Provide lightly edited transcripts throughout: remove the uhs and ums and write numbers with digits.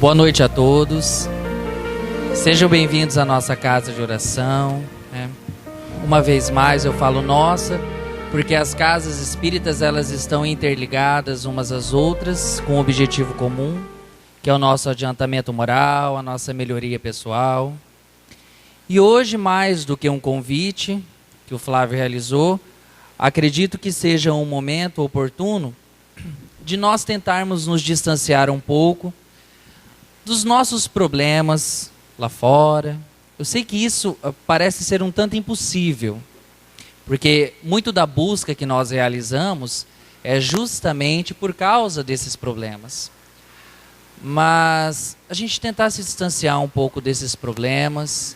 Boa noite a todos. Sejam bem-vindos à nossa casa de oração. Uma vez mais eu falo nossa, porque as casas espíritas elas estão interligadas umas às outras com um objetivo comum, que é o nosso adiantamento moral, a nossa melhoria pessoal. E hoje, mais do que um convite que o Flávio realizou, acredito que seja um momento oportuno de nós tentarmos nos distanciar um pouco dos nossos problemas lá fora. Eu sei que isso parece ser um tanto impossível, porque muito da busca que nós realizamos é justamente por causa desses problemas. Mas a gente tentar se distanciar um pouco desses problemas,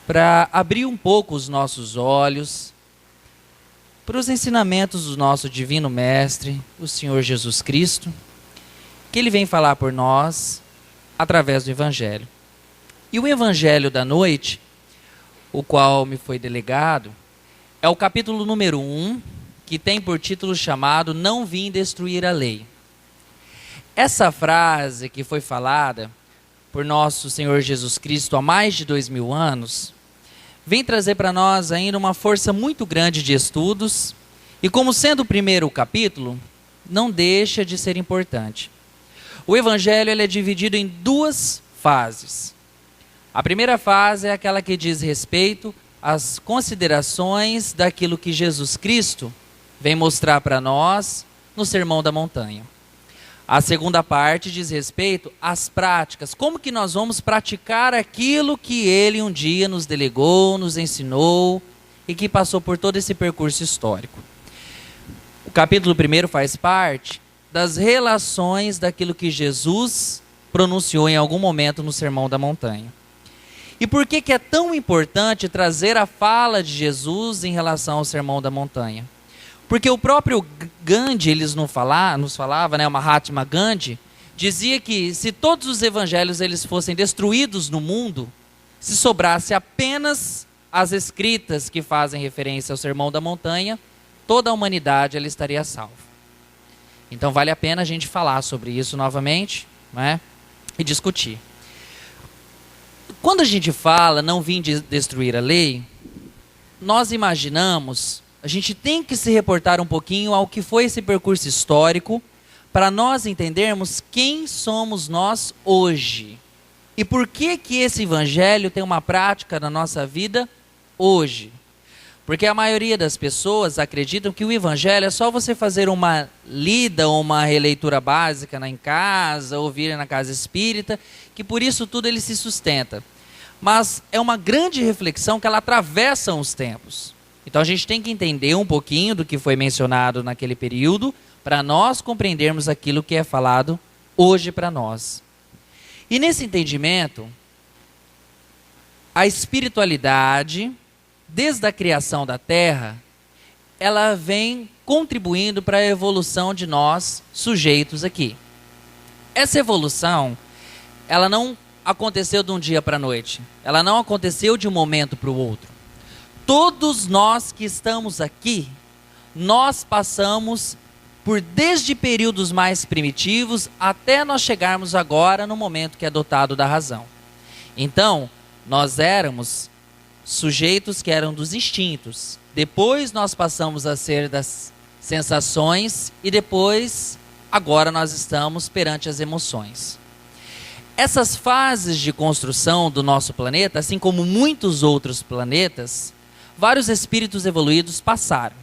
para abrir um pouco os nossos olhos para os ensinamentos do nosso Divino Mestre, o Senhor Jesus Cristo, que Ele vem falar por nós através do Evangelho. E o Evangelho da noite, o qual me foi delegado, é o capítulo número 1, que tem por título chamado Não Vim Destruir a Lei. Essa frase que foi falada por nosso Senhor Jesus Cristo há mais de 2000 anos, vem trazer para nós ainda uma força muito grande de estudos, e como sendo o primeiro capítulo, não deixa de ser importante. O Evangelho ele é dividido em duas fases. A primeira fase é aquela que diz respeito às considerações daquilo que Jesus Cristo vem mostrar para nós no Sermão da Montanha. A segunda parte diz respeito às práticas, como que nós vamos praticar aquilo que Ele um dia nos delegou, nos ensinou e que passou por todo esse percurso histórico. O capítulo 1 faz parte das relações daquilo que Jesus pronunciou em algum momento no Sermão da Montanha. E por que é tão importante trazer a fala de Jesus em relação ao Sermão da Montanha? Porque o próprio Gandhi, nos falava, o Mahatma Gandhi, dizia que se todos os evangelhos eles fossem destruídos no mundo, se sobrasse apenas as escritas que fazem referência ao Sermão da Montanha, toda a humanidade ela estaria salva. Então vale a pena a gente falar sobre isso novamente, e discutir. Quando a gente fala não vim destruir a lei, nós imaginamos... A gente tem que se reportar um pouquinho ao que foi esse percurso histórico para nós entendermos quem somos nós hoje. E por que esse evangelho tem uma prática na nossa vida hoje. Porque a maioria das pessoas acreditam que o evangelho é só você fazer uma lida ou uma releitura básica em casa, ouvir na casa espírita, que por isso tudo ele se sustenta. Mas é uma grande reflexão que ela atravessa os tempos. Então a gente tem que entender um pouquinho do que foi mencionado naquele período para nós compreendermos aquilo que é falado hoje para nós. E nesse entendimento, a espiritualidade, desde a criação da Terra, ela vem contribuindo para a evolução de nós sujeitos aqui. Essa evolução, ela não aconteceu de um dia para a noite. Ela não aconteceu de um momento para o outro. Todos nós que estamos aqui, nós passamos por desde períodos mais primitivos até nós chegarmos agora no momento que é dotado da razão. Então, nós éramos sujeitos que eram dos instintos. Depois nós passamos a ser das sensações e depois, agora nós estamos perante as emoções. Essas fases de construção do nosso planeta, assim como muitos outros planetas, vários espíritos evoluídos passaram.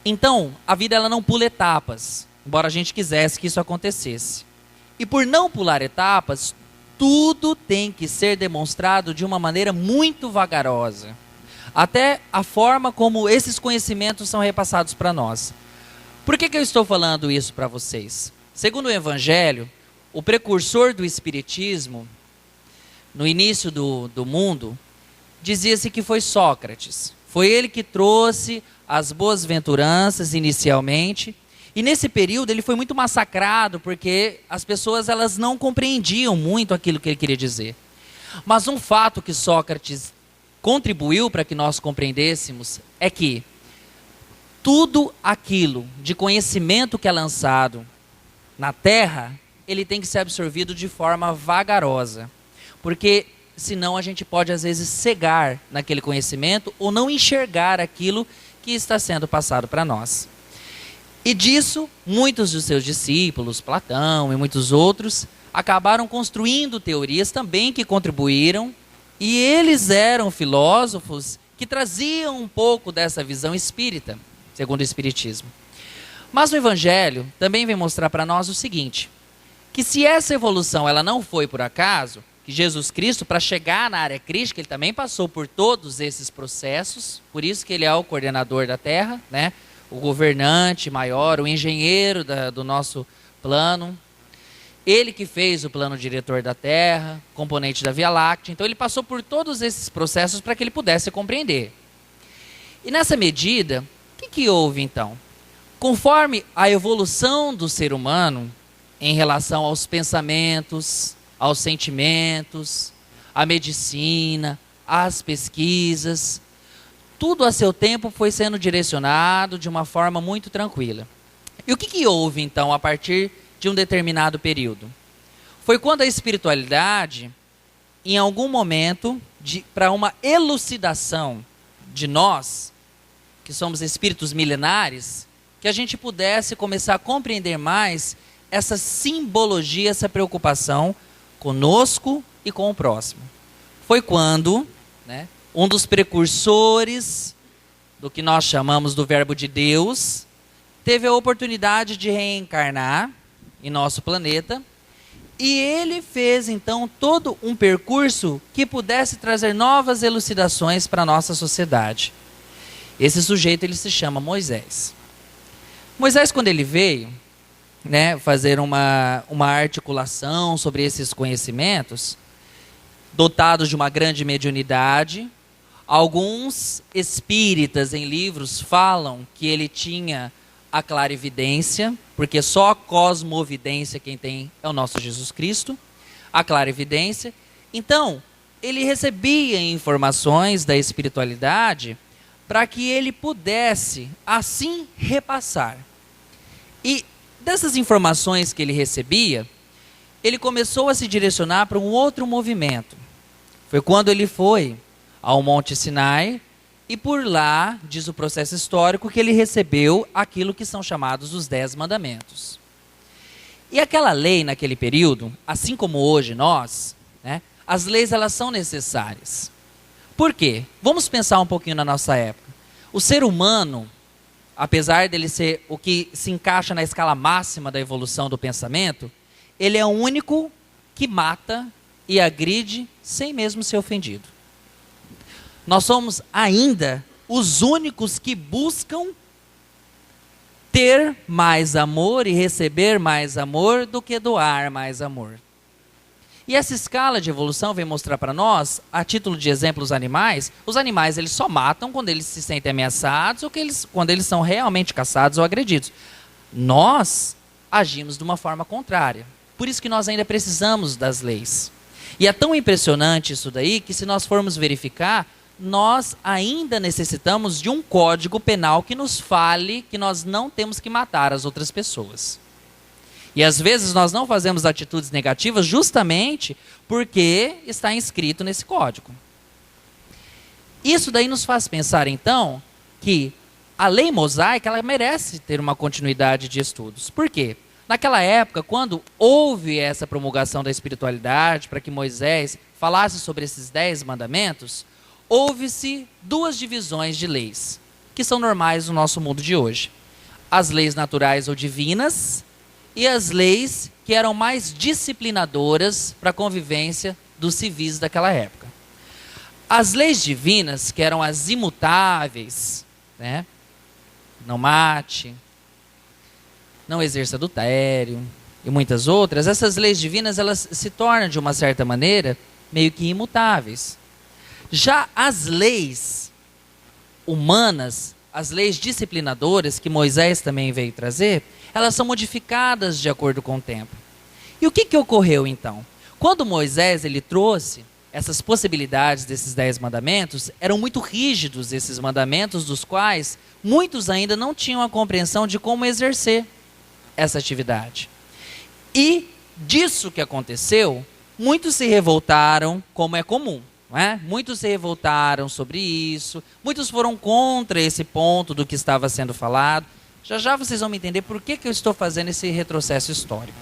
Então, a vida ela não pula etapas, embora a gente quisesse que isso acontecesse. E por não pular etapas, tudo tem que ser demonstrado de uma maneira muito vagarosa. Até a forma como esses conhecimentos são repassados para nós. Por que eu estou falando isso para vocês? Segundo o Evangelho, o precursor do Espiritismo, no início do mundo, dizia-se que foi Sócrates. Foi ele que trouxe as boas-aventuranças inicialmente. E nesse período ele foi muito massacrado porque as pessoas elas não compreendiam muito aquilo que ele queria dizer. Mas um fato que Sócrates contribuiu para que nós compreendêssemos é que tudo aquilo de conhecimento que é lançado na Terra ele tem que ser absorvido de forma vagarosa. Porque senão a gente pode às vezes cegar naquele conhecimento ou não enxergar aquilo que está sendo passado para nós. E disso, muitos dos seus discípulos, Platão e muitos outros, acabaram construindo teorias também que contribuíram, e eles eram filósofos que traziam um pouco dessa visão espírita, segundo o Espiritismo. Mas o Evangelho também vem mostrar para nós o seguinte, que se essa evolução ela não foi por acaso, que Jesus Cristo, para chegar na área crística, ele também passou por todos esses processos, por isso que ele é o coordenador da Terra, né? O governante maior, o engenheiro do nosso plano. Ele que fez o plano diretor da Terra, componente da Via Láctea. Então ele passou por todos esses processos para que ele pudesse compreender. E nessa medida, o que houve então? Conforme a evolução do ser humano em relação aos pensamentos, aos sentimentos, à medicina, às pesquisas, tudo a seu tempo foi sendo direcionado de uma forma muito tranquila. E o que houve então a partir de um determinado período? Foi quando a espiritualidade, em algum momento, para uma elucidação de nós, que somos espíritos milenares, que a gente pudesse começar a compreender mais essa simbologia, essa preocupação conosco e com o próximo. Foi quando, né, um dos precursores do que nós chamamos do Verbo de Deus, teve a oportunidade de reencarnar em nosso planeta, e ele fez então todo um percurso que pudesse trazer novas elucidações para a nossa sociedade. Esse sujeito ele se chama Moisés. Moisés, quando ele veio, né, fazer uma articulação sobre esses conhecimentos, dotados de uma grande mediunidade, alguns espíritas em livros falam que ele tinha a clarividência, porque só a cosmovidência quem tem é o nosso Jesus Cristo, a clarividência. Então, ele recebia informações da espiritualidade para que ele pudesse assim repassar. E dessas informações que ele recebia, ele começou a se direcionar para um outro movimento. Foi quando ele foi ao Monte Sinai, e por lá, diz o processo histórico, que ele recebeu aquilo que são chamados os 10 mandamentos. E aquela lei naquele período, assim como hoje nós, né, as leis elas são necessárias. Por quê? Vamos pensar um pouquinho na nossa época. O ser humano, apesar dele ser o que se encaixa na escala máxima da evolução do pensamento, ele é o único que mata e agride sem mesmo ser ofendido. Nós somos ainda os únicos que buscam ter mais amor e receber mais amor do que doar mais amor. E essa escala de evolução vem mostrar para nós, a título de exemplo, os animais eles só matam quando eles se sentem ameaçados ou quando eles são realmente caçados ou agredidos. Nós agimos de uma forma contrária. Por isso que nós ainda precisamos das leis. E é tão impressionante isso daí que se nós formos verificar, nós ainda necessitamos de um código penal que nos fale que nós não temos que matar as outras pessoas. E às vezes nós não fazemos atitudes negativas justamente porque está inscrito nesse código. Isso daí nos faz pensar então que a lei mosaica ela merece ter uma continuidade de estudos. Por quê? Naquela época, quando houve essa promulgação da espiritualidade para que Moisés falasse sobre esses 10 mandamentos, houve-se duas divisões de leis, que são normais no nosso mundo de hoje. As leis naturais ou divinas e as leis que eram mais disciplinadoras para a convivência dos civis daquela época. As leis divinas, que eram as imutáveis, né? Não mate, não exerça adultério e muitas outras, essas leis divinas elas se tornam de uma certa maneira meio que imutáveis. Já as leis humanas, as leis disciplinadoras que Moisés também veio trazer, elas são modificadas de acordo com o tempo. E o que ocorreu então? Quando Moisés ele trouxe essas possibilidades desses 10 mandamentos, eram muito rígidos esses mandamentos, dos quais muitos ainda não tinham a compreensão de como exercer essa atividade. E disso que aconteceu, muitos se revoltaram, como é comum, não é? Muitos se revoltaram sobre isso, muitos foram contra esse ponto do que estava sendo falado. Já já vocês vão me entender por que eu estou fazendo esse retrocesso histórico.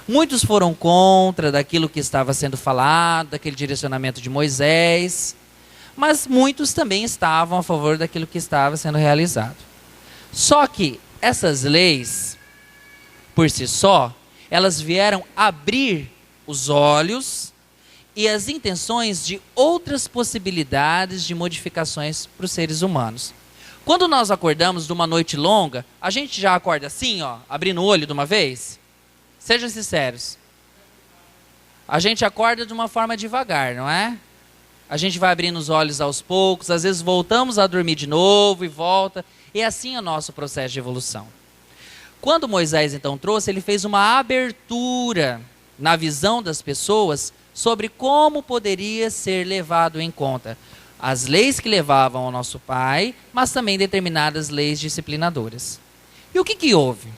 Muitos foram contra daquilo que estava sendo falado, daquele direcionamento de Moisés, mas muitos também estavam a favor daquilo que estava sendo realizado. Só que essas leis, por si só, elas vieram abrir os olhos e as intenções de outras possibilidades de modificações para os seres humanos. Quando nós acordamos de uma noite longa, a gente já acorda assim, ó, abrindo o olho de uma vez? Sejam sinceros. A gente acorda de uma forma devagar, não é? A gente vai abrindo os olhos aos poucos, às vezes voltamos a dormir de novo e volta. E assim é o nosso processo de evolução. Quando Moisés então trouxe, ele fez uma abertura na visão das pessoas sobre como poderia ser levado em conta as leis que levavam ao nosso Pai, mas também determinadas leis disciplinadoras. E o que houve?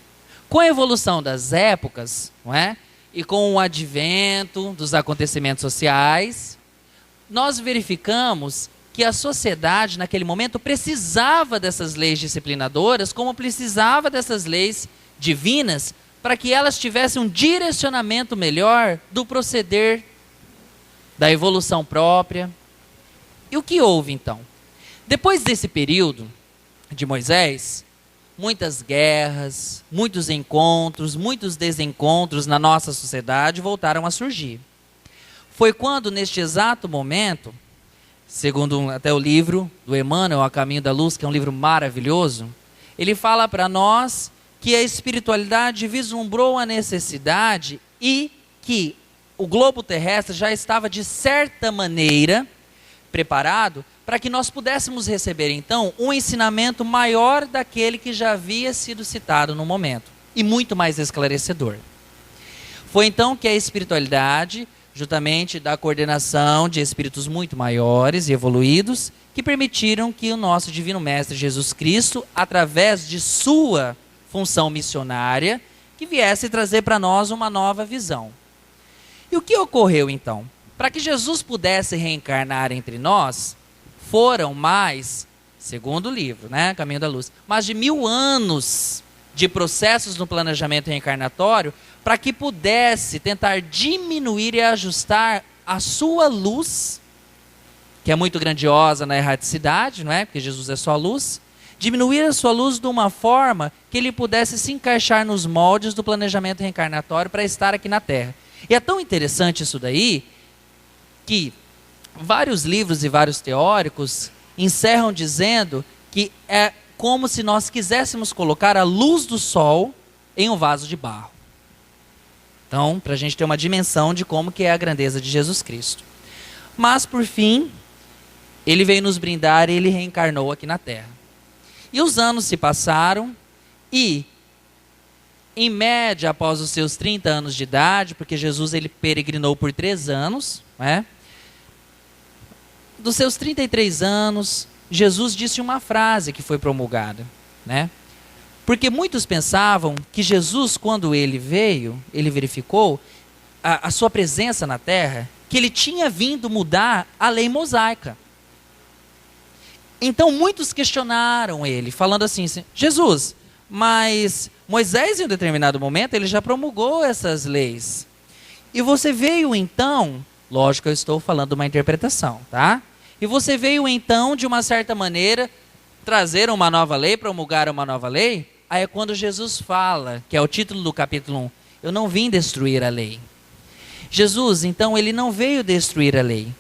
Com a evolução das épocas, não é? E com o advento dos acontecimentos sociais, nós verificamos que a sociedade, naquele momento, precisava dessas leis disciplinadoras, como precisava dessas leis divinas, para que elas tivessem um direcionamento melhor do proceder da evolução própria. E o que houve, então? Depois desse período de Moisés, muitas guerras, muitos encontros, muitos desencontros na nossa sociedade voltaram a surgir. Foi quando, neste exato momento, segundo até o livro do Emmanuel, A Caminho da Luz, que é um livro maravilhoso, ele fala para nós que a espiritualidade vislumbrou a necessidade e que o globo terrestre já estava, de certa maneira, preparado para que nós pudéssemos receber, então, um ensinamento maior daquele que já havia sido citado no momento, e muito mais esclarecedor. Foi então que a espiritualidade, juntamente da coordenação de espíritos muito maiores e evoluídos, que permitiram que o nosso Divino Mestre Jesus Cristo, através de sua função missionária, que viesse trazer para nós uma nova visão. E o que ocorreu então? Para que Jesus pudesse reencarnar entre nós, foram mais, segundo o livro, né, Caminho da Luz, mais de 1000 anos de processos no planejamento reencarnatório, para que pudesse tentar diminuir e ajustar a sua luz, que é muito grandiosa na erraticidade, não é? Porque Jesus é só luz. Diminuir a sua luz de uma forma que ele pudesse se encaixar nos moldes do planejamento reencarnatório para estar aqui na Terra. E é tão interessante isso daí, que vários livros e vários teóricos encerram dizendo que é como se nós quiséssemos colocar a luz do sol em um vaso de barro. Então, para a gente ter uma dimensão de como que é a grandeza de Jesus Cristo. Mas, por fim, ele veio nos brindar e ele reencarnou aqui na Terra. E os anos se passaram e, em média, após os seus 30 anos de idade, porque Jesus ele peregrinou por 3 anos, né? Dos seus 33 anos, Jesus disse uma frase que foi promulgada, né? Porque muitos pensavam que Jesus, quando ele veio, ele verificou a sua presença na Terra, que ele tinha vindo mudar a lei mosaica. Então muitos questionaram ele, falando assim, Jesus, mas Moisés em um determinado momento, ele já promulgou essas leis. E você veio então, lógico, eu estou falando uma interpretação, tá? E você veio então, de uma certa maneira, trazer uma nova lei, promulgar uma nova lei. Aí é quando Jesus fala, que é o título do capítulo 1, eu não vim destruir a lei. Jesus, então, ele não veio destruir a lei.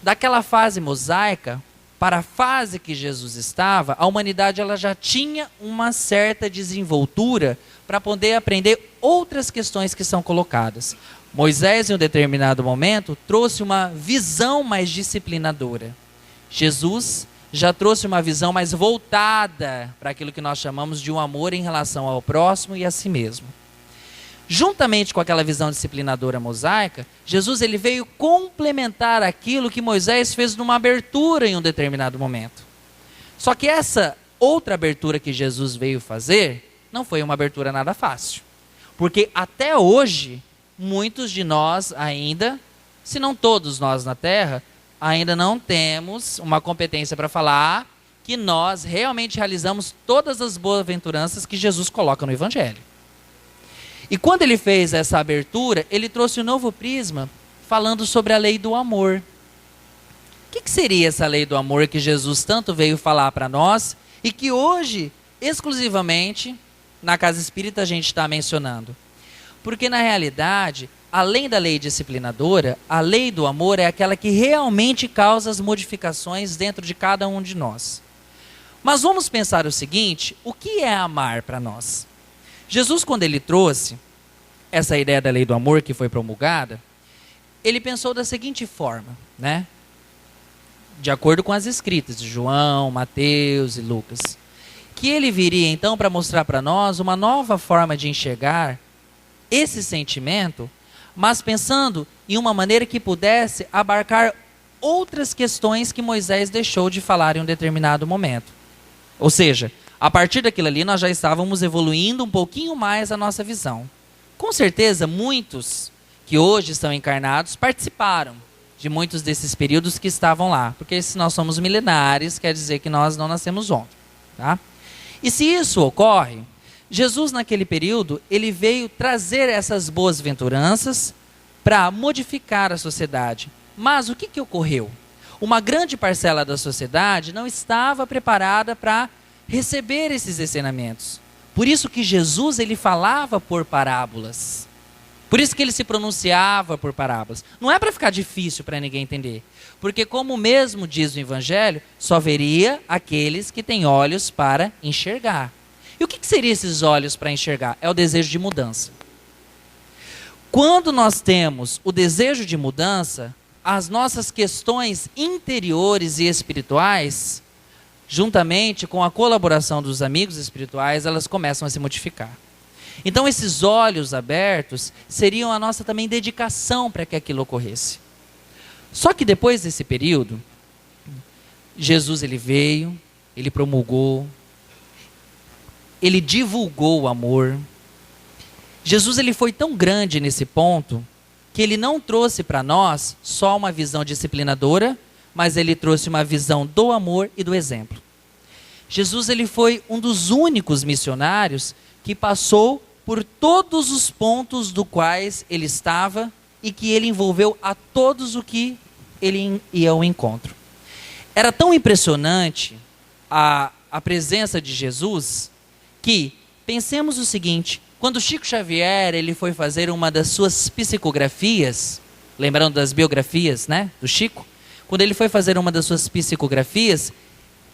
Daquela fase mosaica, para a fase que Jesus estava, a humanidade ela já tinha uma certa desenvoltura para poder aprender outras questões que são colocadas. Moisés, em um determinado momento, trouxe uma visão mais disciplinadora. Jesus já trouxe uma visão mais voltada para aquilo que nós chamamos de um amor em relação ao próximo e a si mesmo. Juntamente com aquela visão disciplinadora mosaica, Jesus ele veio complementar aquilo que Moisés fez numa abertura em um determinado momento. Só que essa outra abertura que Jesus veio fazer, não foi uma abertura nada fácil. Porque até hoje, muitos de nós ainda, se não todos nós na Terra, ainda não temos uma competência para falar que nós realmente realizamos todas as boas-aventuranças que Jesus coloca no Evangelho. E quando ele fez essa abertura, ele trouxe um novo prisma falando sobre a lei do amor. O que seria essa lei do amor que Jesus tanto veio falar para nós e que hoje, exclusivamente, na Casa Espírita a gente está mencionando? Porque na realidade, além da lei disciplinadora, a lei do amor é aquela que realmente causa as modificações dentro de cada um de nós. Mas vamos pensar o seguinte, o que é amar para nós? Jesus, quando ele trouxe essa ideia da lei do amor que foi promulgada, ele pensou da seguinte forma, né? De acordo com as escritas de João, Mateus e Lucas, que ele viria então para mostrar para nós uma nova forma de enxergar esse sentimento, mas pensando em uma maneira que pudesse abarcar outras questões que Moisés deixou de falar em um determinado momento. Ou seja, a partir daquilo ali nós já estávamos evoluindo um pouquinho mais a nossa visão. Com certeza, muitos que hoje estão encarnados participaram de muitos desses períodos que estavam lá. Porque se nós somos milenares, quer dizer que nós não nascemos ontem. Tá? E se isso ocorre, Jesus naquele período, ele veio trazer essas boas-aventuranças para modificar a sociedade. Mas o que ocorreu? Uma grande parcela da sociedade não estava preparada para receber esses ensinamentos. Por isso que Jesus ele falava por parábolas. Por isso que ele se pronunciava por parábolas. Não é para ficar difícil para ninguém entender. Porque como mesmo diz o Evangelho, só veria aqueles que têm olhos para enxergar. E o que seriam esses olhos para enxergar? É o desejo de mudança. Quando nós temos o desejo de mudança, as nossas questões interiores e espirituais, juntamente com a colaboração dos amigos espirituais, elas começam a se modificar. Então esses olhos abertos seriam a nossa também dedicação para que aquilo ocorresse. Só que depois desse período, Jesus ele veio, ele promulgou, ele divulgou o amor. Jesus ele foi tão grande nesse ponto que ele não trouxe para nós só uma visão disciplinadora, mas ele trouxe uma visão do amor e do exemplo. Jesus ele foi um dos únicos missionários que passou por todos os pontos do quais ele estava e que ele envolveu a todos o que ele ia ao encontro. Era tão impressionante a presença de Jesus que, pensemos o seguinte, quando Chico Xavier ele foi fazer uma das suas psicografias, lembrando das biografias, né, do Chico, quando ele foi fazer uma das suas psicografias,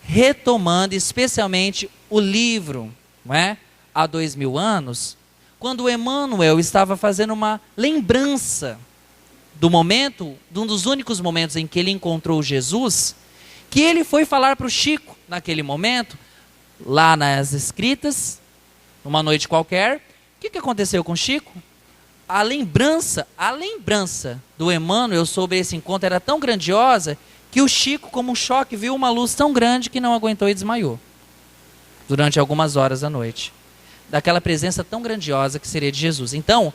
retomando especialmente o livro, não é? Há 2000 anos, quando Emmanuel estava fazendo uma lembrança do momento, de um dos únicos momentos em que ele encontrou Jesus, que ele foi falar para o Chico, naquele momento, lá nas escritas, numa noite qualquer. O que aconteceu com o Chico? A lembrança do Emmanuel sobre esse encontro era tão grandiosa que o Chico, como um choque, viu uma luz tão grande que não aguentou e desmaiou durante algumas horas da noite. Daquela presença tão grandiosa que seria de Jesus. Então,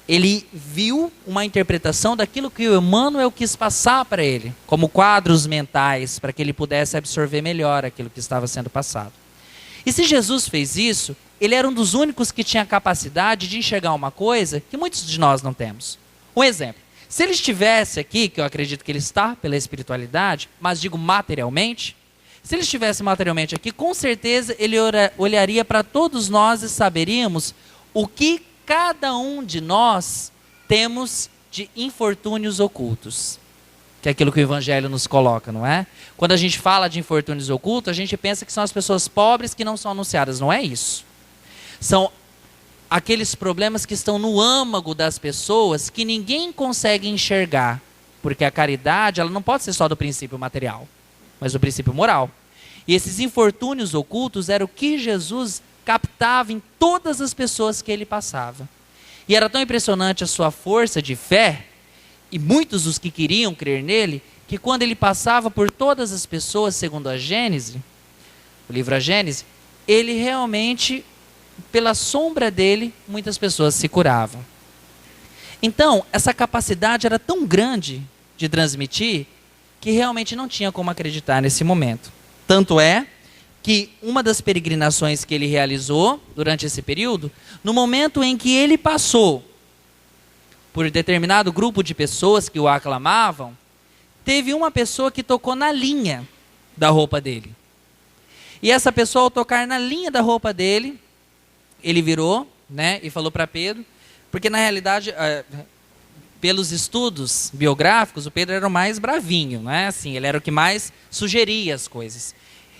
ele viu uma interpretação daquilo que o Emmanuel quis passar para ele, como quadros mentais, para que ele pudesse absorver melhor aquilo que estava sendo passado. E se Jesus fez isso, ele era um dos únicos que tinha a capacidade de enxergar uma coisa que muitos de nós não temos. Um exemplo, se ele estivesse aqui, que eu acredito que ele está pela espiritualidade, mas digo materialmente, se ele estivesse materialmente aqui, com certeza ele olharia para todos nós e saberíamos o que cada um de nós temos de infortúnios ocultos. Que é aquilo que o Evangelho nos coloca, não é? Quando a gente fala de infortúnios ocultos, a gente pensa que são as pessoas pobres que não são anunciadas. Não é isso. São aqueles problemas que estão no âmago das pessoas que ninguém consegue enxergar. Porque a caridade ela não pode ser só do princípio material, mas do princípio moral. E esses infortúnios ocultos era o que Jesus captava em todas as pessoas que ele passava. E era tão impressionante a sua força de fé, e muitos dos que queriam crer nele, que quando ele passava por todas as pessoas, segundo a Gênese, o livro A Gênese, ele realmente, pela sombra dele, muitas pessoas se curavam. Então, essa capacidade era tão grande de transmitir que realmente não tinha como acreditar nesse momento. Tanto é que uma das peregrinações que ele realizou durante esse período, no momento em que ele passou por determinado grupo de pessoas que o aclamavam, teve uma pessoa que tocou na linha da roupa dele. E essa pessoa, ao tocar na linha da roupa dele, ele virou, né, e falou para Pedro, porque na realidade, pelos estudos biográficos, o Pedro era o mais bravinho, né? Assim, ele era o que mais sugeria as coisas.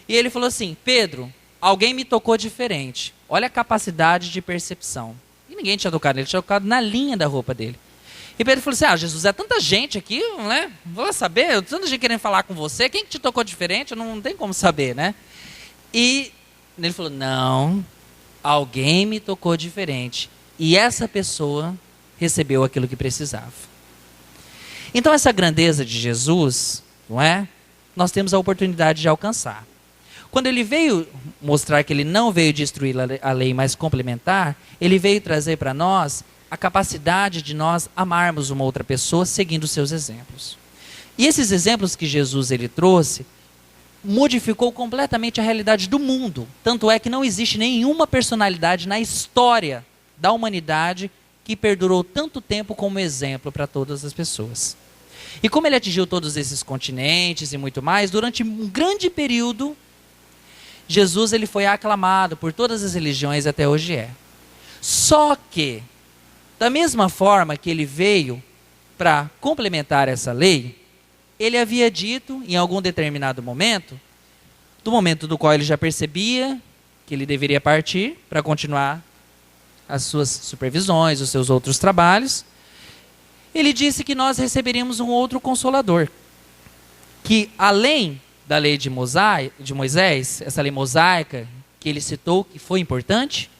E ele falou assim: Pedro, alguém me tocou diferente. Olha a capacidade de percepção. E ninguém tinha tocado nele, tinha tocado na linha da roupa dele. E Pedro falou assim: Jesus, é tanta gente aqui, né? Vou saber, tanta gente querendo falar com você, quem que te tocou diferente? Não tem como saber, né? E ele falou: não, alguém me tocou diferente. E essa pessoa recebeu aquilo que precisava. Então essa grandeza de Jesus, não é? Nós temos a oportunidade de alcançar. Quando ele veio mostrar que ele não veio destruir a lei, mas complementar, ele veio trazer para nós a capacidade de nós amarmos uma outra pessoa seguindo os seus exemplos. E esses exemplos que Jesus ele trouxe, modificou completamente a realidade do mundo. Tanto é que não existe nenhuma personalidade na história da humanidade que perdurou tanto tempo como exemplo para todas as pessoas. E como ele atingiu todos esses continentes e muito mais, durante um grande período, Jesus ele foi aclamado por todas as religiões, até hoje é. Só que, da mesma forma que ele veio para complementar essa lei, ele havia dito em algum determinado momento, do momento do qual ele já percebia que ele deveria partir para continuar as suas supervisões, os seus outros trabalhos, ele disse que nós receberíamos um outro consolador, que além da lei de Moisés, essa lei mosaica que ele citou, que foi importante,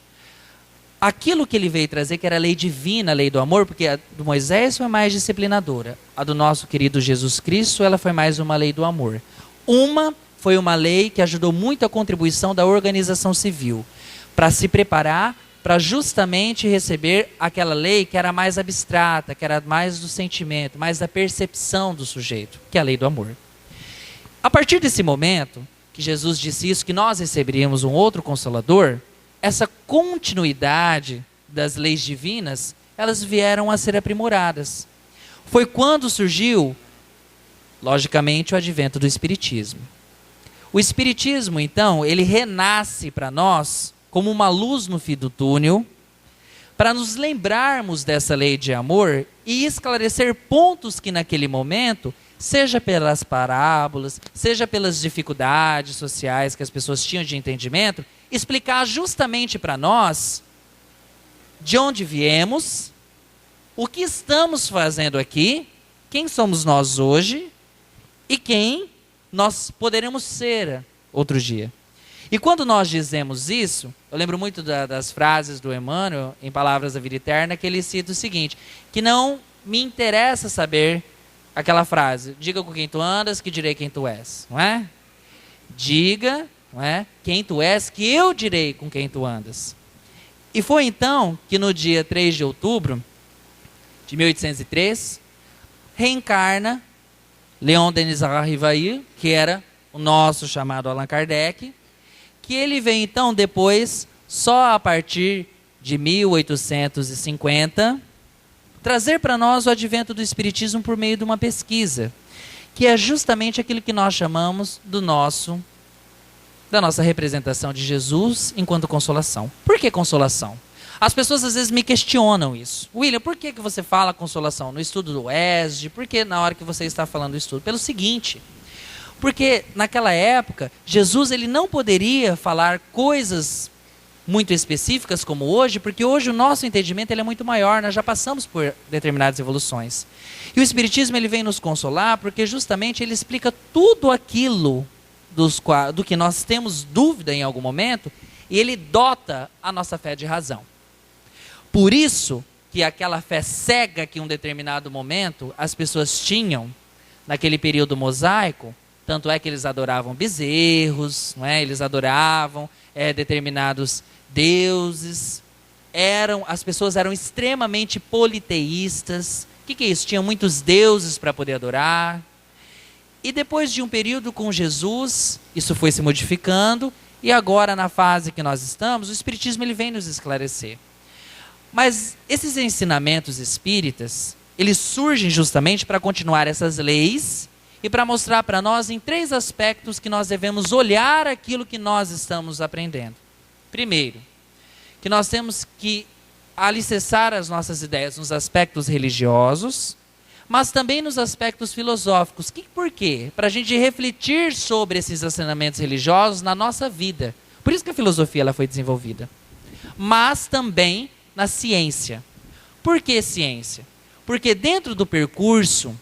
aquilo que ele veio trazer, que era a lei divina, a lei do amor, porque a do Moisés foi mais disciplinadora, a do nosso querido Jesus Cristo, ela foi mais uma lei do amor. Foi uma lei que ajudou muito a contribuição da organização civil, para se preparar para justamente receber aquela lei que era mais abstrata, que era mais do sentimento, mais da percepção do sujeito, que é a lei do amor. A partir desse momento, que Jesus disse isso, que nós receberíamos um outro Consolador, essa continuidade das leis divinas, elas vieram a ser aprimoradas. Foi quando surgiu, logicamente, o advento do Espiritismo. O Espiritismo, então, ele renasce para nós como uma luz no fim do túnel, para nos lembrarmos dessa lei de amor e esclarecer pontos que naquele momento, seja pelas parábolas, seja pelas dificuldades sociais que as pessoas tinham de entendimento, explicar justamente para nós de onde viemos, o que estamos fazendo aqui, quem somos nós hoje e quem nós poderemos ser outro dia. E quando nós dizemos isso, eu lembro muito das frases do Emmanuel, em Palavras da Vida Eterna, que ele cita o seguinte, que não me interessa saber aquela frase, diga com quem tu andas, que direi quem tu és, não é? Diga, não é, quem tu és, que eu direi com quem tu andas. E foi então que no dia 3 de outubro de 1803, reencarna Leon Denis Arrivail, que era o nosso chamado Allan Kardec, que ele vem então depois, só a partir de 1850, trazer para nós o advento do Espiritismo por meio de uma pesquisa, que é justamente aquilo que nós chamamos da nossa representação de Jesus enquanto consolação. Por que consolação? As pessoas às vezes me questionam isso. William, por que você fala consolação? No estudo do ESG, por que na hora que você está falando do estudo? Pelo seguinte, porque naquela época, Jesus ele não poderia falar coisas muito específicas como hoje, porque hoje o nosso entendimento ele é muito maior, nós já passamos por determinadas evoluções. E o Espiritismo ele vem nos consolar porque justamente ele explica tudo aquilo do que nós temos dúvida em algum momento, e ele dota a nossa fé de razão. Por isso que aquela fé cega que em um determinado momento as pessoas tinham naquele período mosaico, tanto é que eles adoravam bezerros, não é? Eles adoravam determinados deuses. as pessoas eram extremamente politeístas. O que é isso? Tinha muitos deuses para poder adorar. E depois de um período com Jesus, isso foi se modificando, e agora na fase que nós estamos, o Espiritismo ele vem nos esclarecer. Mas esses ensinamentos espíritas, eles surgem justamente para continuar essas leis e para mostrar para nós em 3 aspectos que nós devemos olhar aquilo que nós estamos aprendendo. Primeiro, que nós temos que alicerçar as nossas ideias nos aspectos religiosos, mas também nos aspectos filosóficos. Por quê? Para a gente refletir sobre esses ensinamentos religiosos na nossa vida. Por isso que a filosofia ela foi desenvolvida. Mas também na ciência. Por que ciência? Porque dentro do percurso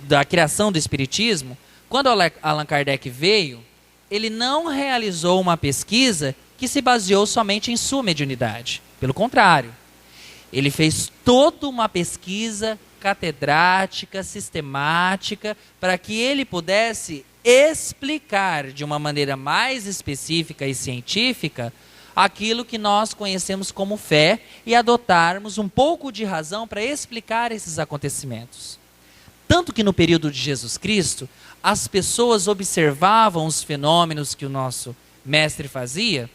da criação do Espiritismo, quando Allan Kardec veio, ele não realizou uma pesquisa que se baseou somente em sua mediunidade. Pelo contrário, ele fez toda uma pesquisa catedrática, sistemática, para que ele pudesse explicar de uma maneira mais específica e científica aquilo que nós conhecemos como fé e adotarmos um pouco de razão para explicar esses acontecimentos. Tanto que no período de Jesus Cristo, as pessoas observavam os fenômenos que o nosso mestre fazia,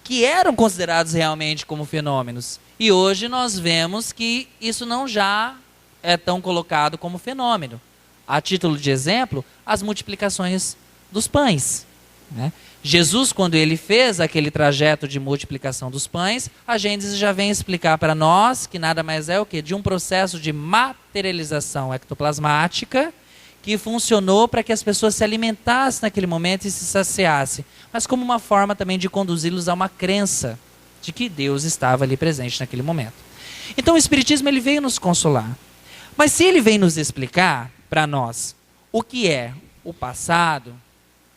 que eram considerados realmente como fenômenos. E hoje nós vemos que isso não já é tão colocado como fenômeno. A título de exemplo, as multiplicações dos pães, né? Jesus, quando ele fez aquele trajeto de multiplicação dos pães, a Gênesis já vem explicar para nós que nada mais é o quê? De um processo de materialização ectoplasmática que funcionou para que as pessoas se alimentassem naquele momento e se saciassem, mas como uma forma também de conduzi-los a uma crença de que Deus estava ali presente naquele momento. Então o Espiritismo ele veio nos consolar. Mas se ele vem nos explicar para nós o que é o passado,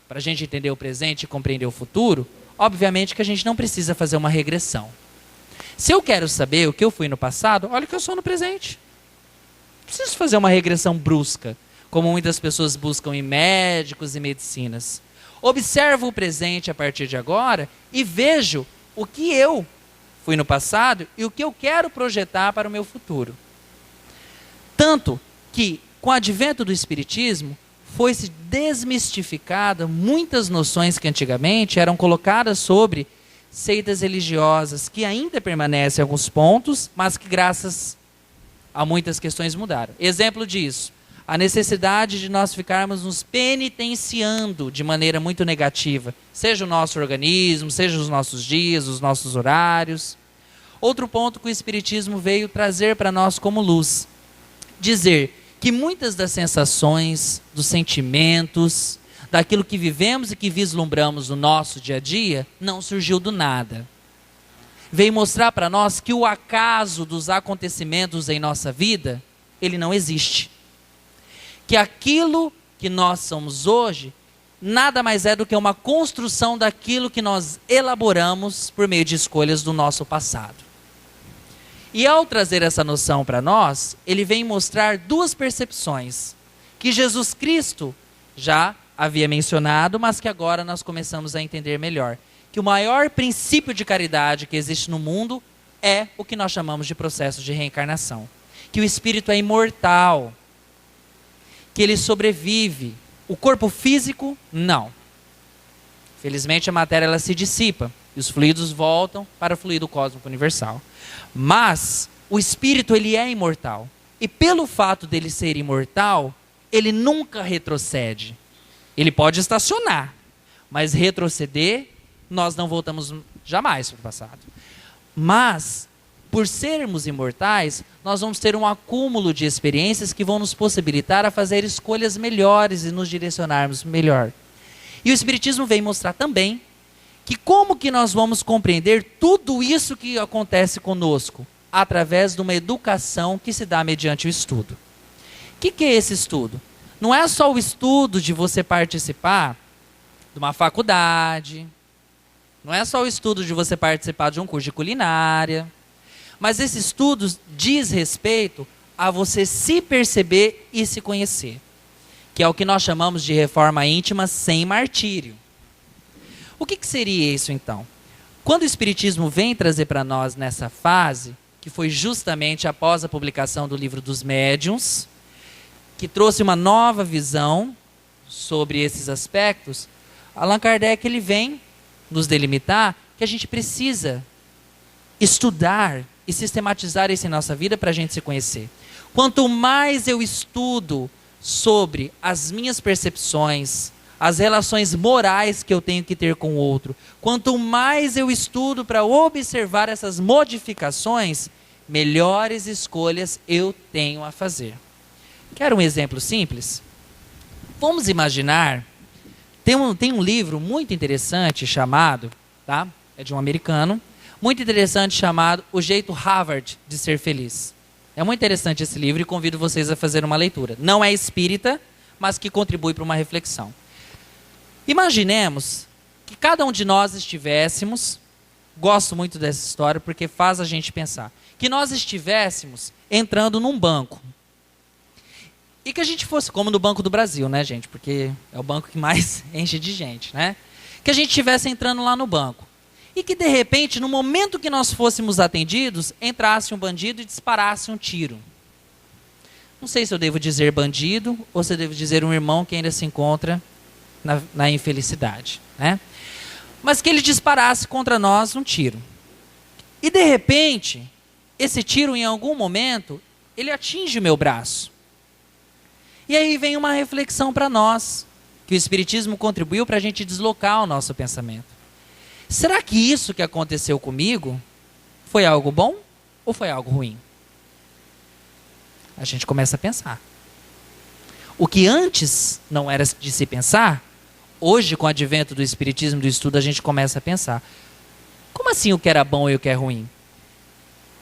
para a gente entender o presente e compreender o futuro, obviamente que a gente não precisa fazer uma regressão. Se eu quero saber o que eu fui no passado, olha o que eu sou no presente. Não preciso fazer uma regressão brusca, como muitas pessoas buscam em médicos e medicinas. Observo o presente a partir de agora e vejo o que eu fui no passado e o que eu quero projetar para o meu futuro. Tanto que, com o advento do Espiritismo, foi-se desmistificada muitas noções que antigamente eram colocadas sobre seitas religiosas, que ainda permanecem em alguns pontos, mas que graças a muitas questões mudaram. Exemplo disso, a necessidade de nós ficarmos nos penitenciando de maneira muito negativa, seja o nosso organismo, seja os nossos dias, os nossos horários. Outro ponto que o Espiritismo veio trazer para nós como luz, dizer que muitas das sensações, dos sentimentos, daquilo que vivemos e que vislumbramos no nosso dia a dia, não surgiu do nada. Veio mostrar para nós que o acaso dos acontecimentos em nossa vida, ele não existe. Que aquilo que nós somos hoje, nada mais é do que uma construção daquilo que nós elaboramos por meio de escolhas do nosso passado. E ao trazer essa noção para nós, ele vem mostrar 2 percepções que Jesus Cristo já havia mencionado, mas que agora nós começamos a entender melhor. Que o maior princípio de caridade que existe no mundo é o que nós chamamos de processo de reencarnação. Que o espírito é imortal, que ele sobrevive. O corpo físico, não. Felizmente a matéria ela se dissipa e os fluidos voltam para o fluido cósmico universal. Mas o espírito ele é imortal. E pelo fato dele ser imortal, ele nunca retrocede. Ele pode estacionar, mas retroceder, nós não voltamos jamais para o passado. Mas, por sermos imortais, nós vamos ter um acúmulo de experiências que vão nos possibilitar a fazer escolhas melhores e nos direcionarmos melhor. E o Espiritismo vem mostrar também que como que nós vamos compreender tudo isso que acontece conosco? Através de uma educação que se dá mediante o estudo. O que é esse estudo? Não é só o estudo de você participar de uma faculdade, não é só o estudo de você participar de um curso de culinária, mas esse estudo diz respeito a você se perceber e se conhecer, que é o que nós chamamos de reforma íntima sem martírio. O que seria isso então? Quando o Espiritismo vem trazer para nós nessa fase, que foi justamente após a publicação do Livro dos Médiuns, que trouxe uma nova visão sobre esses aspectos, Allan Kardec ele vem nos delimitar que a gente precisa estudar e sistematizar isso em nossa vida para a gente se conhecer. Quanto mais eu estudo sobre as minhas percepções, as relações morais que eu tenho que ter com o outro, quanto mais eu estudo para observar essas modificações, melhores escolhas eu tenho a fazer. Quer um exemplo simples? Vamos imaginar, tem um livro muito interessante chamado, tá? É de um americano, muito interessante chamado O Jeito Harvard de Ser Feliz. É muito interessante esse livro e convido vocês a fazer uma leitura. Não é espírita, mas que contribui para uma reflexão. Imaginemos que cada um de nós estivéssemos, gosto muito dessa história porque faz a gente pensar, que nós estivéssemos entrando num banco. E que a gente fosse, como no Banco do Brasil, né, gente? Porque é o banco que mais enche de gente, né? Que a gente estivesse entrando lá no banco. E que, de repente, no momento que nós fôssemos atendidos, entrasse um bandido e disparasse um tiro. Não sei se eu devo dizer bandido ou se eu devo dizer um irmão que ainda se encontra na infelicidade, né? Mas que ele disparasse contra nós um tiro. E, de repente, esse tiro, em algum momento, ele atinge o meu braço. E aí vem uma reflexão para nós, que o Espiritismo contribuiu para a gente deslocar o nosso pensamento. Será que isso que aconteceu comigo foi algo bom ou foi algo ruim? A gente começa a pensar. O que antes não era de se pensar, hoje, com o advento do Espiritismo, do estudo, a gente começa a pensar. Como assim o que era bom e o que é ruim?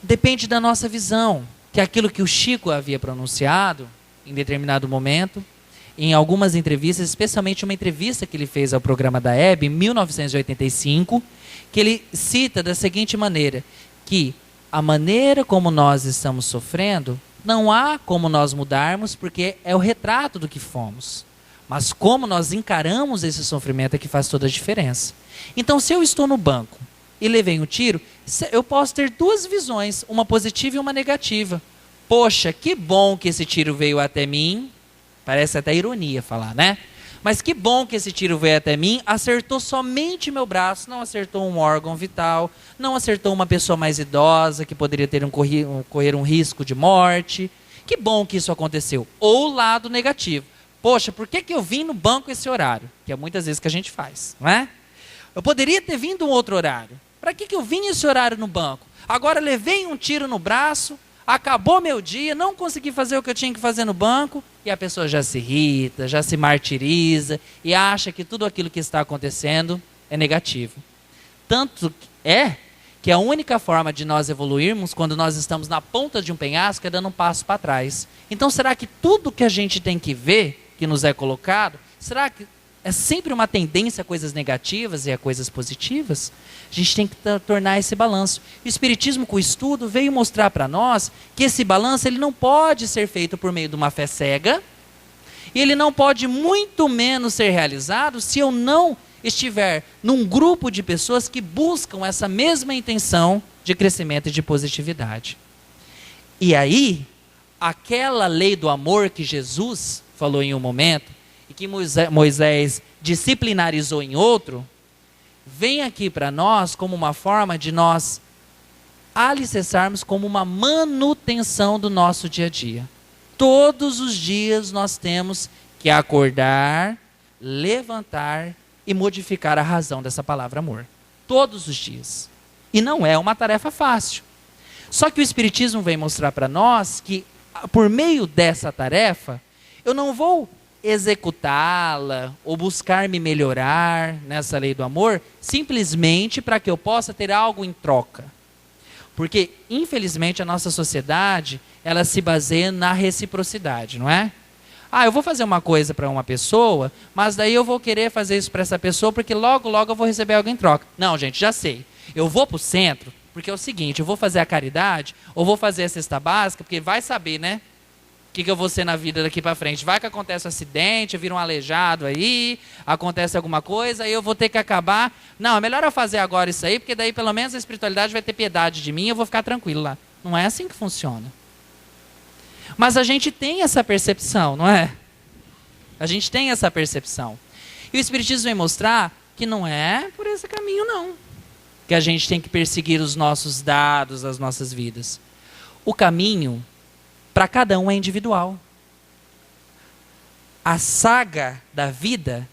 Depende da nossa visão, que é aquilo que o Chico havia pronunciado em determinado momento, em algumas entrevistas, especialmente uma entrevista que ele fez ao programa da Hebe, em 1985, que ele cita da seguinte maneira, que a maneira como nós estamos sofrendo, não há como nós mudarmos, porque é o retrato do que fomos. Mas como nós encaramos esse sofrimento é que faz toda a diferença. Então, se eu estou no banco e levei um tiro, eu posso ter duas visões, uma positiva e uma negativa. Poxa, que bom que esse tiro veio até mim. Parece até ironia falar, né? Mas que bom que esse tiro veio até mim, acertou somente meu braço, não acertou um órgão vital, não acertou uma pessoa mais idosa que poderia ter correr um risco de morte. Que bom que isso aconteceu. Ou o lado negativo. Poxa, por que eu vim no banco esse horário? Que é muitas vezes que a gente faz, não é? Eu poderia ter vindo um outro horário. Para que eu vim esse horário no banco? Agora levei um tiro no braço, acabou meu dia, não consegui fazer o que eu tinha que fazer no banco, e a pessoa já se irrita, já se martiriza, e acha que tudo aquilo que está acontecendo é negativo. Tanto é que a única forma de nós evoluirmos, quando nós estamos na ponta de um penhasco, é dando um passo para trás. Então, será que tudo que a gente tem que ver, que nos é colocado, será que é sempre uma tendência a coisas negativas e a coisas positivas? A gente tem que tornar esse balanço. O Espiritismo, com o estudo, veio mostrar para nós que esse balanço ele não pode ser feito por meio de uma fé cega, e ele não pode muito menos ser realizado se eu não estiver num grupo de pessoas que buscam essa mesma intenção de crescimento e de positividade. E aí, aquela lei do amor que Jesus falou em um momento, e que Moisés disciplinarizou em outro, vem aqui para nós como uma forma de nós alicerçarmos como uma manutenção do nosso dia a dia. Todos os dias nós temos que acordar, levantar e modificar a razão dessa palavra amor. Todos os dias. E não é uma tarefa fácil. Só que o Espiritismo vem mostrar para nós que, por meio dessa tarefa, eu não vou executá-la ou buscar me melhorar nessa lei do amor simplesmente para que eu possa ter algo em troca. Porque, infelizmente, a nossa sociedade, ela se baseia na reciprocidade, não é? Eu vou fazer uma coisa para uma pessoa, mas daí eu vou querer fazer isso para essa pessoa porque logo, logo eu vou receber algo em troca. Não, gente, já sei. Eu vou para o centro porque é o seguinte, eu vou fazer a caridade ou vou fazer a cesta básica, porque vai saber, né? que eu vou ser na vida daqui para frente? Vai que acontece um acidente, eu viro um aleijado aí, acontece alguma coisa, aí eu vou ter que acabar. Não, é melhor eu fazer agora isso aí, porque daí pelo menos a espiritualidade vai ter piedade de mim, eu vou ficar tranquilo lá. Não é assim que funciona. Mas a gente tem essa percepção, não é? A gente tem essa percepção. E o Espiritismo vem mostrar que não é por esse caminho, não. Que a gente tem que perseguir os nossos dados, as nossas vidas. O caminho, para cada um, é individual. A saga da vida,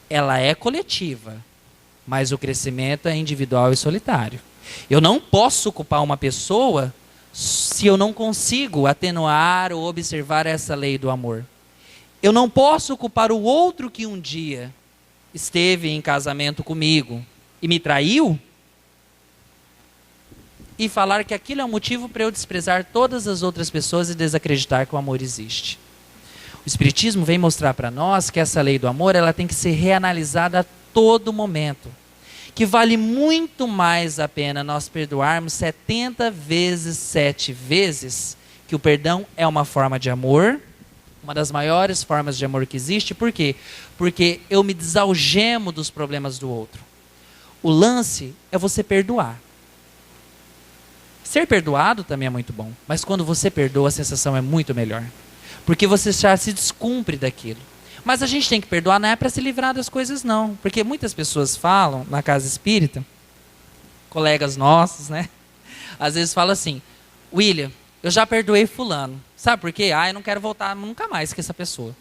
ela é coletiva. Mas o crescimento é individual e solitário. Eu não posso culpar uma pessoa se eu não consigo atenuar ou observar essa lei do amor. Eu não posso culpar o outro que um dia esteve em casamento comigo e me traiu e falar que aquilo é um motivo para eu desprezar todas as outras pessoas e desacreditar que o amor existe. O Espiritismo vem mostrar para nós que essa lei do amor ela tem que ser reanalisada a todo momento. Que vale muito mais a pena nós perdoarmos 70 vezes, 7 vezes, que o perdão é uma forma de amor, uma das maiores formas de amor que existe. Por quê? Porque eu me desalgemo dos problemas do outro. O lance é você perdoar. Ser perdoado também é muito bom, mas quando você perdoa, a sensação é muito melhor. Porque você já se descumpre daquilo. Mas a gente tem que perdoar, não é para se livrar das coisas, não. Porque muitas pessoas falam, na casa espírita, colegas nossos, né? Às vezes falam assim, William, eu já perdoei fulano. Sabe por quê? Eu não quero voltar nunca mais com essa pessoa.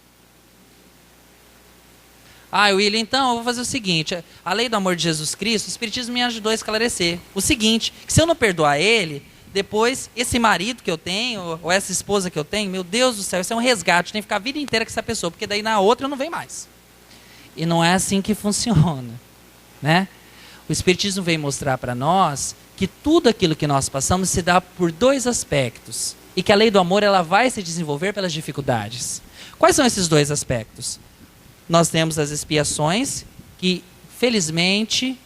William, então eu vou fazer o seguinte, a lei do amor de Jesus Cristo, o Espiritismo me ajudou a esclarecer. O seguinte, que se eu não perdoar ele, depois esse marido que eu tenho, ou essa esposa que eu tenho, meu Deus do céu, isso é um resgate, eu tenho que ficar a vida inteira com essa pessoa, porque daí na outra eu não venho mais. E não é assim que funciona, né? O Espiritismo vem mostrar para nós que tudo aquilo que nós passamos se dá por 2 aspectos, e que a lei do amor ela vai se desenvolver pelas dificuldades. Quais são esses 2 aspectos? Nós temos as expiações, que felizmente,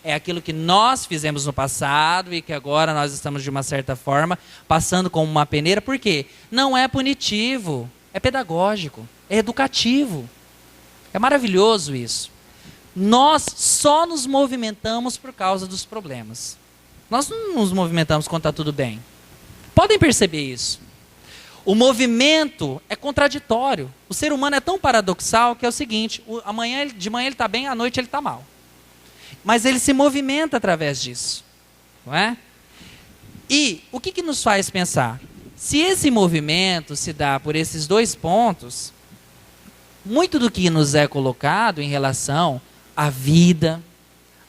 é aquilo que nós fizemos no passado e que agora nós estamos, de uma certa forma, passando como uma peneira. Por quê? Não é punitivo, é pedagógico, é educativo. É maravilhoso isso. Nós só nos movimentamos por causa dos problemas. Nós não nos movimentamos quando está tudo bem. Podem perceber isso. O movimento é contraditório. O ser humano é tão paradoxal que é o seguinte, de manhã ele está bem, à noite ele está mal. Mas ele se movimenta através disso, não é? E o que nos faz pensar? Se esse movimento se dá por esses 2 pontos, muito do que nos é colocado em relação à vida,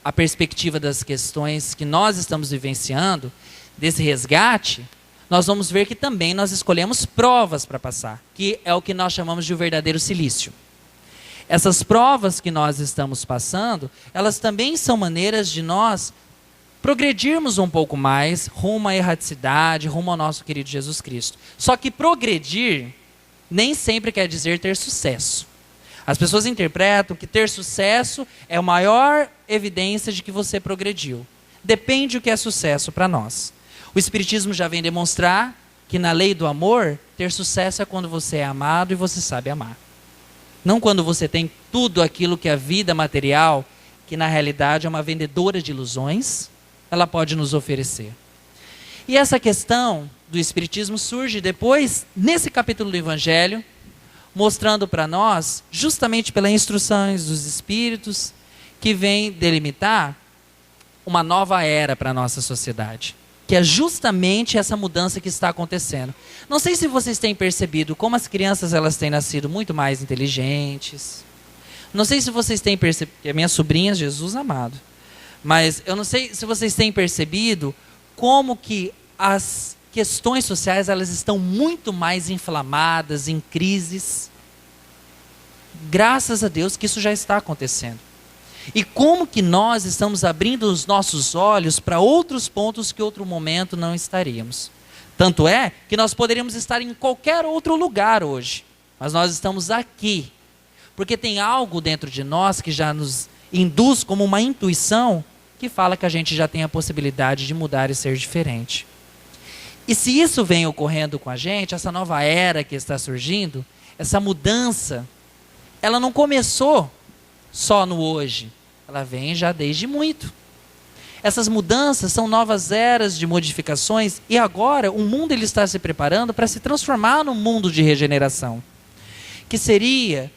à perspectiva das questões que nós estamos vivenciando, desse resgate, nós vamos ver que também nós escolhemos provas para passar, que é o que nós chamamos de o verdadeiro silício. Essas provas que nós estamos passando, elas também são maneiras de nós progredirmos um pouco mais rumo à erraticidade, rumo ao nosso querido Jesus Cristo. Só que progredir nem sempre quer dizer ter sucesso. As pessoas interpretam que ter sucesso é a maior evidência de que você progrediu. Depende do que é sucesso para nós. O Espiritismo já vem demonstrar que na lei do amor, ter sucesso é quando você é amado e você sabe amar. Não quando você tem tudo aquilo que a vida material, que na realidade é uma vendedora de ilusões, ela pode nos oferecer. E essa questão do Espiritismo surge depois, nesse capítulo do Evangelho, mostrando para nós, justamente pelas instruções dos Espíritos, que vem delimitar uma nova era para a nossa sociedade. Que é justamente essa mudança que está acontecendo. Não sei se vocês têm percebido como as crianças elas têm nascido muito mais inteligentes. Não sei se vocês têm percebido, que é minha sobrinha, Jesus amado. Mas eu não sei se vocês têm percebido como que as questões sociais elas estão muito mais inflamadas, em crises. Graças a Deus que isso já está acontecendo. E como que nós estamos abrindo os nossos olhos para outros pontos que em outro momento não estaríamos. Tanto é que nós poderíamos estar em qualquer outro lugar hoje, mas nós estamos aqui, porque tem algo dentro de nós que já nos induz como uma intuição que fala que a gente já tem a possibilidade de mudar e ser diferente. E se isso vem ocorrendo com a gente, essa nova era que está surgindo, essa mudança, ela não começou só no hoje, ela vem já desde muito. Essas mudanças são novas eras de modificações e agora o mundo ele está se preparando para se transformar num mundo de regeneração. Que seria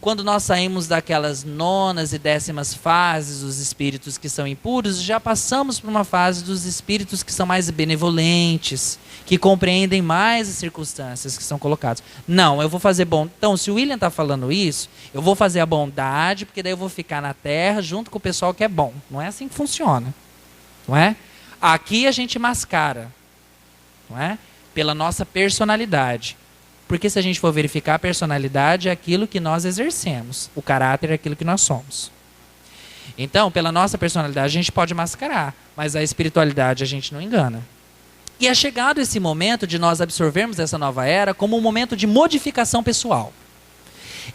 quando nós saímos daquelas 9ª e 10ª fases dos espíritos que são impuros, já passamos por uma fase dos espíritos que são mais benevolentes, que compreendem mais as circunstâncias que são colocadas. Não, eu vou fazer bom. Então, se o William está falando isso, eu vou fazer a bondade, porque daí eu vou ficar na terra junto com o pessoal que é bom. Não é assim que funciona. Não é? Aqui a gente mascara, não é? Pela nossa personalidade. Porque se a gente for verificar, a personalidade é aquilo que nós exercemos. O caráter é aquilo que nós somos. Então, pela nossa personalidade, a gente pode mascarar, mas a espiritualidade a gente não engana. E é chegado esse momento de nós absorvermos essa nova era como um momento de modificação pessoal.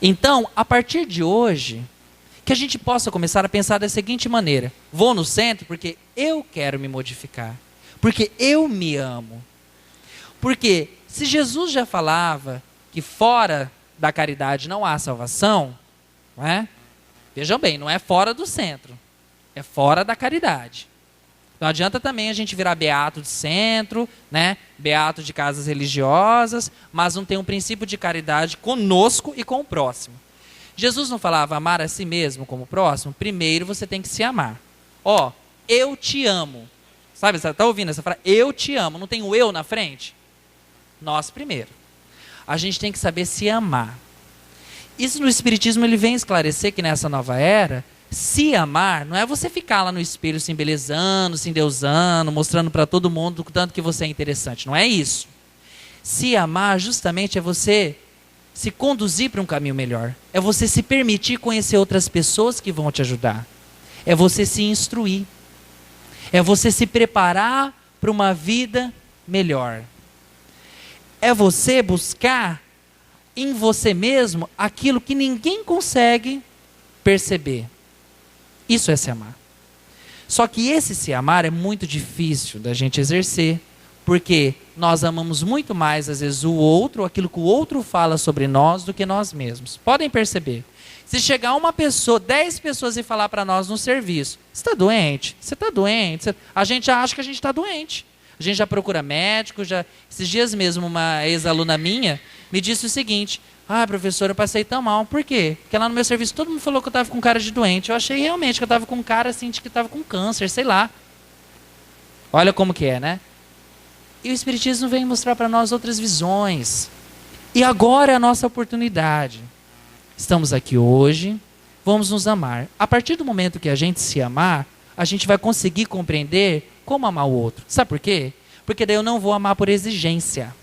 Então, a partir de hoje, que a gente possa começar a pensar da seguinte maneira: vou no centro porque eu quero me modificar, porque eu me amo. Porque se Jesus já falava que fora da caridade não há salvação, não é? Vejam bem, não é fora do centro, é fora da caridade. Não adianta também a gente virar beato de centro, né? Beato de casas religiosas, mas não tem um princípio de caridade conosco e com o próximo. Jesus não falava amar a si mesmo como o próximo? Primeiro você tem que se amar. Ó, eu te amo. Sabe, você está ouvindo essa frase? Eu te amo. Não tem o eu na frente? Nós primeiro. A gente tem que saber se amar. Isso no Espiritismo ele vem esclarecer que nessa nova era, se amar não é você ficar lá no espelho se embelezando, se endeusando, mostrando para todo mundo o tanto que você é interessante. Não é isso. Se amar justamente é você se conduzir para um caminho melhor. É você se permitir conhecer outras pessoas que vão te ajudar. É você se instruir. É você se preparar para uma vida melhor. É você buscar em você mesmo aquilo que ninguém consegue perceber. Isso é se amar. Só que esse se amar é muito difícil da gente exercer, porque nós amamos muito mais, às vezes, o outro, aquilo que o outro fala sobre nós, do que nós mesmos. Podem perceber. Se chegar uma pessoa, 10 pessoas e falar para nós no serviço, você está doente? Você está doente? A gente já acha que a gente está doente. A gente já procura médico, já... Esses dias mesmo, uma ex-aluna minha me disse o seguinte: ah, professora, eu passei tão mal. Por quê? Porque lá no meu serviço todo mundo falou que eu estava com cara de doente. Eu achei realmente que eu estava com cara assim, de que estava com câncer, sei lá. Olha como que é, né? E o Espiritismo vem mostrar para nós outras visões. E agora é a nossa oportunidade. Estamos aqui hoje, vamos nos amar. A partir do momento que a gente se amar, a gente vai conseguir compreender como amar o outro. Sabe por quê? Porque daí eu não vou amar por exigência.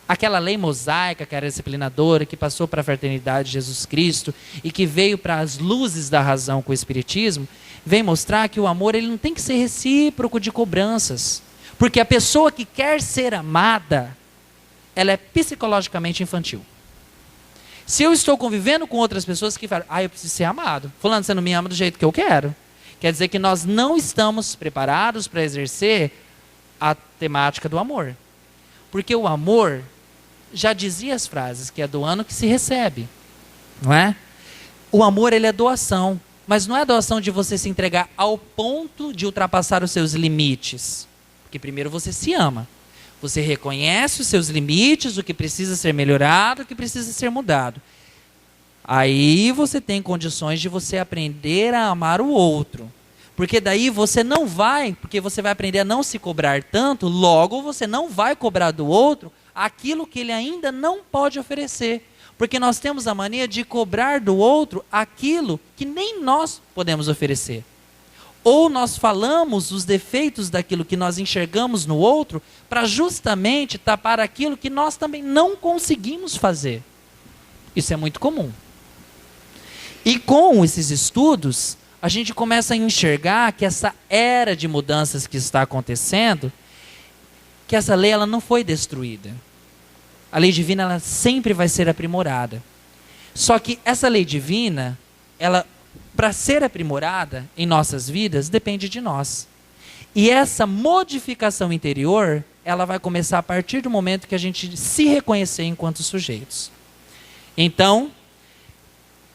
Aquela lei mosaica que era disciplinadora, que passou para a fraternidade de Jesus Cristo e que veio para as luzes da razão com o Espiritismo, vem mostrar que o amor ele não tem que ser recíproco de cobranças. Porque a pessoa que quer ser amada, ela é psicologicamente infantil. Se eu estou convivendo com outras pessoas que falam, eu preciso ser amado. Fulano, você não me ama do jeito que eu quero. Quer dizer que nós não estamos preparados para exercer a temática do amor. Porque o amor, já dizia as frases, que é doando que se recebe. Não é? O amor, ele é doação. Mas não é doação de você se entregar ao ponto de ultrapassar os seus limites. Porque primeiro você se ama. Você reconhece os seus limites, o que precisa ser melhorado, o que precisa ser mudado. Aí você tem condições de você aprender a amar o outro. Porque daí você não vai, porque você vai aprender a não se cobrar tanto, logo você não vai cobrar do outro aquilo que ele ainda não pode oferecer. Porque nós temos a mania de cobrar do outro aquilo que nem nós podemos oferecer. Ou nós falamos os defeitos daquilo que nós enxergamos no outro para justamente tapar aquilo que nós também não conseguimos fazer. Isso é muito comum. E com esses estudos, a gente começa a enxergar que essa era de mudanças que está acontecendo, que essa lei ela não foi destruída. A lei divina ela sempre vai ser aprimorada. Só que essa lei divina, ela, para ser aprimorada em nossas vidas, depende de nós. E essa modificação interior, ela vai começar a partir do momento que a gente se reconhecer enquanto sujeitos. Então,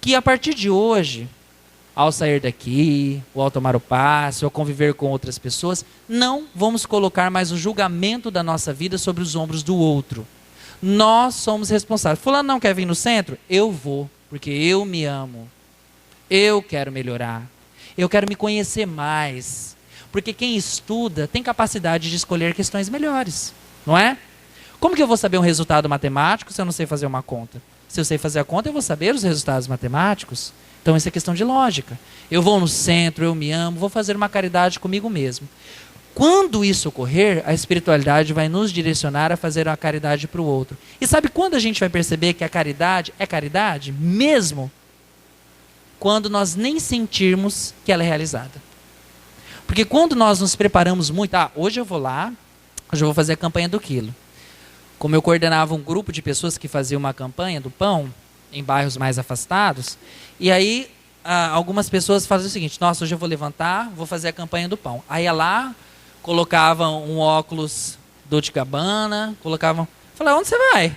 que a partir de hoje, ao sair daqui, ou ao tomar o passe, ou conviver com outras pessoas, não vamos colocar mais o julgamento da nossa vida sobre os ombros do outro. Nós somos responsáveis. Fulano não quer vir no centro? Eu vou, porque eu me amo. Eu quero melhorar. Eu quero me conhecer mais. Porque quem estuda tem capacidade de escolher questões melhores, não é? Como que eu vou saber um resultado matemático se eu não sei fazer uma conta? Se eu sei fazer a conta, eu vou saber os resultados matemáticos. Então, isso é questão de lógica. Eu vou no centro, eu me amo, vou fazer uma caridade comigo mesmo. Quando isso ocorrer, a espiritualidade vai nos direcionar a fazer uma caridade para o outro. E sabe quando a gente vai perceber que a caridade é caridade? Mesmo quando nós nem sentirmos que ela é realizada. Porque quando nós nos preparamos muito, hoje eu vou lá, hoje eu vou fazer a campanha do quilo. Como eu coordenava um grupo de pessoas que faziam uma campanha do pão, em bairros mais afastados, e aí algumas pessoas faziam o seguinte: nossa, hoje eu vou levantar, vou fazer a campanha do pão. Aí ia lá, colocavam um óculos Dolce & Gabbana, falei, onde você vai?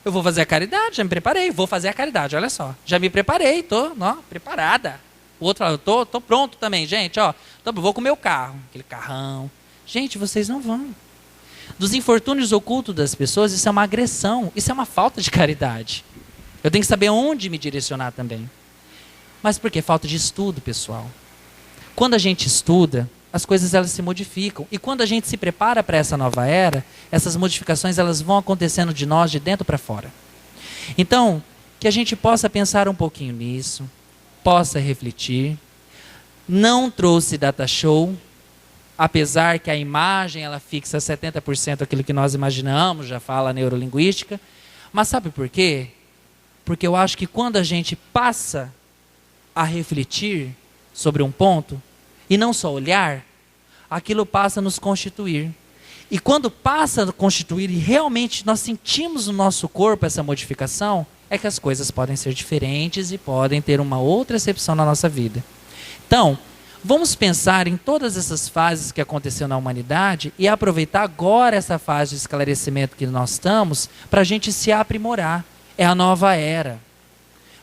Eu vou fazer a caridade, já me preparei, vou fazer a caridade, olha só, já me preparei, tô preparada. O outro fala, tô pronto também, gente, vou com o meu carro, aquele carrão. Gente, vocês não vão. Dos infortúnios ocultos das pessoas, isso é uma agressão, isso é uma falta de caridade. Eu tenho que saber onde me direcionar também. Mas por quê? Falta de estudo, pessoal. Quando a gente estuda, as coisas elas se modificam. E quando a gente se prepara para essa nova era, essas modificações elas vão acontecendo de nós, de dentro para fora. Então, que a gente possa pensar um pouquinho nisso, possa refletir. Não trouxe data show, apesar que a imagem ela fixa 70% aquilo que nós imaginamos, já fala a neurolinguística. Mas sabe por quê? Porque eu acho que quando a gente passa a refletir sobre um ponto, e não só olhar, aquilo passa a nos constituir. E quando passa a constituir e realmente nós sentimos no nosso corpo essa modificação, é que as coisas podem ser diferentes e podem ter uma outra recepção na nossa vida. Então, vamos pensar em todas essas fases que aconteceu na humanidade e aproveitar agora essa fase de esclarecimento que nós estamos para a gente se aprimorar. É a nova era.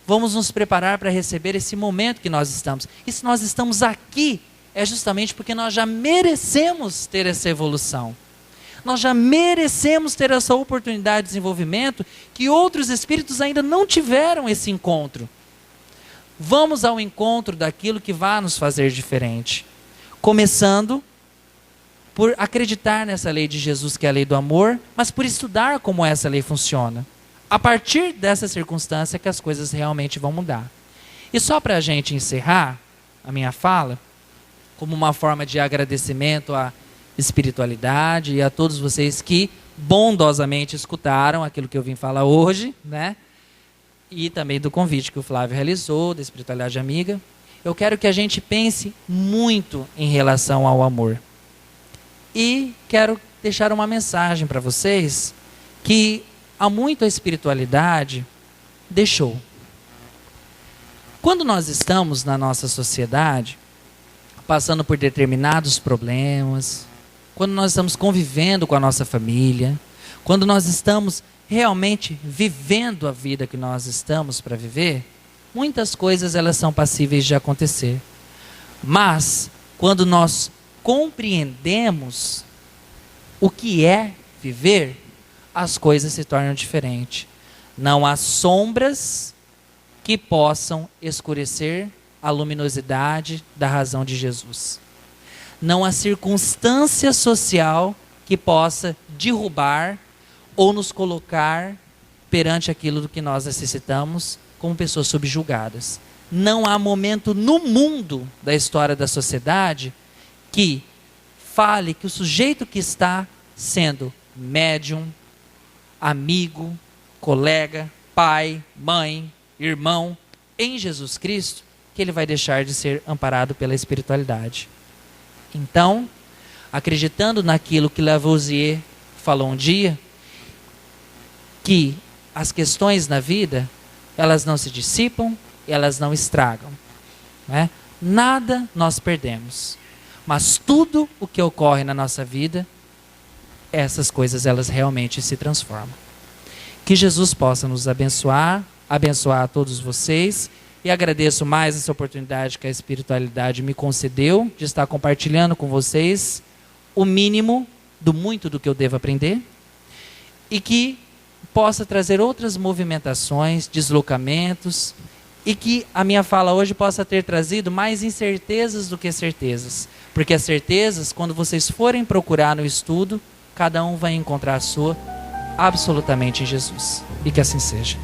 Vamos nos preparar para receber esse momento que nós estamos. E se nós estamos aqui, é justamente porque nós já merecemos ter essa evolução. Nós já merecemos ter essa oportunidade de desenvolvimento que outros espíritos ainda não tiveram esse encontro. Vamos ao encontro daquilo que vai nos fazer diferente. Começando por acreditar nessa lei de Jesus, que é a lei do amor, mas por estudar como essa lei funciona. A partir dessa circunstância que as coisas realmente vão mudar. E só para a gente encerrar a minha fala, como uma forma de agradecimento à espiritualidade e a todos vocês que bondosamente escutaram aquilo que eu vim falar hoje, né? E também do convite que o Flávio realizou, da espiritualidade amiga. Eu quero que a gente pense muito em relação ao amor. E quero deixar uma mensagem para vocês que há muito a espiritualidade deixou. Quando nós estamos na nossa sociedade, passando por determinados problemas, quando nós estamos convivendo com a nossa família, quando nós estamos realmente vivendo a vida que nós estamos para viver, muitas coisas elas são passíveis de acontecer. Mas, quando nós compreendemos o que é viver, as coisas se tornam diferentes. Não há sombras que possam escurecer a luminosidade da razão de Jesus. Não há circunstância social que possa derrubar ou nos colocar perante aquilo do que nós necessitamos como pessoas subjugadas. Não há momento no mundo da história da sociedade que fale que o sujeito que está sendo médium, amigo, colega, pai, mãe, irmão em Jesus Cristo, que ele vai deixar de ser amparado pela espiritualidade. Então, acreditando naquilo que Lavoisier falou um dia, que as questões na vida, elas não se dissipam, elas não estragam. Né? Nada nós perdemos. Mas tudo o que ocorre na nossa vida essas coisas elas realmente se transformam. Que Jesus possa nos abençoar, abençoar a todos vocês, e agradeço mais essa oportunidade que a espiritualidade me concedeu de estar compartilhando com vocês o mínimo do muito do que eu devo aprender, e que possa trazer outras movimentações, deslocamentos, e que a minha fala hoje possa ter trazido mais incertezas do que certezas, porque as certezas, quando vocês forem procurar no estudo, cada um vai encontrar a sua absolutamente em Jesus. E que assim seja.